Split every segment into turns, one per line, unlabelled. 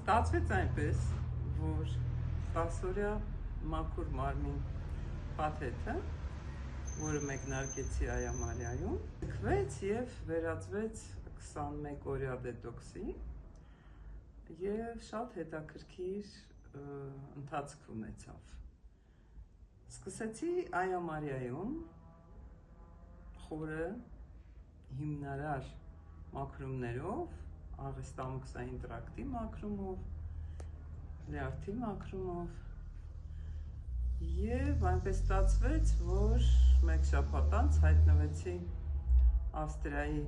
Ստացվեց այնպես, որ 10-օրյա մաքուր մարմին փաթեթը, որը մեկնարկեցի Այա Մարիայում, ձգվեց և վերածվեց 21-օրյա դետոքսի և շատ հետաքրքիր ընթացք ունեցավ։ Սկսեցի Այա Մարիայում խորը հիմնարար մաքրումներով, աղեստամոքսային տրակտի մաքրումով, լյարդի մաքրումով և այնպես ստացվեց, որ մեկ շաբաթ անց հայտնվեցի Ավստրիայի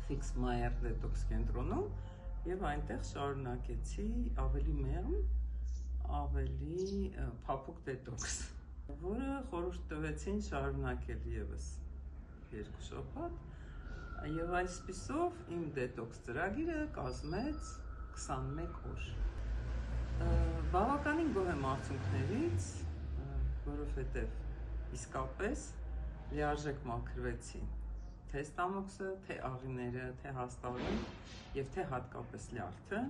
Ֆիքսմայեր դետոքս կենտրոնում և այնտեղ շարունակեցի ավելի մեղմ, ավելի փափուկ դետոքս, որը խորհուրդ տվեցին շարունակել ևս 2 շաբաթ և այսպիսով իմ դետոքս ծրագիրը կազմեց 21 օր։ Բավականին գոհ եմ արդյունքներից, որովհետև իսկապես լիարժեք մաքրվեցի թե ստամոքսը, թե աղիները, թե հաստաղին և թե հատկապես լյարդը,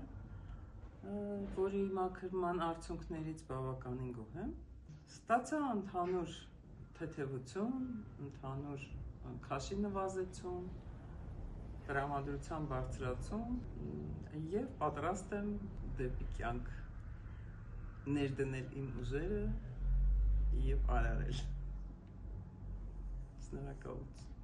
որի մաքրման արդյունքներից բավականին գոհ եմ։ Ստացա ընդհանուր թեթևություն, ընդհանուր քաշի նվազեցում, տրամադրության բարձրացում և պատրաստ եմ դեպի կյանք ներդնել իմ ուժերը և արարել։ Շնորհակալություն։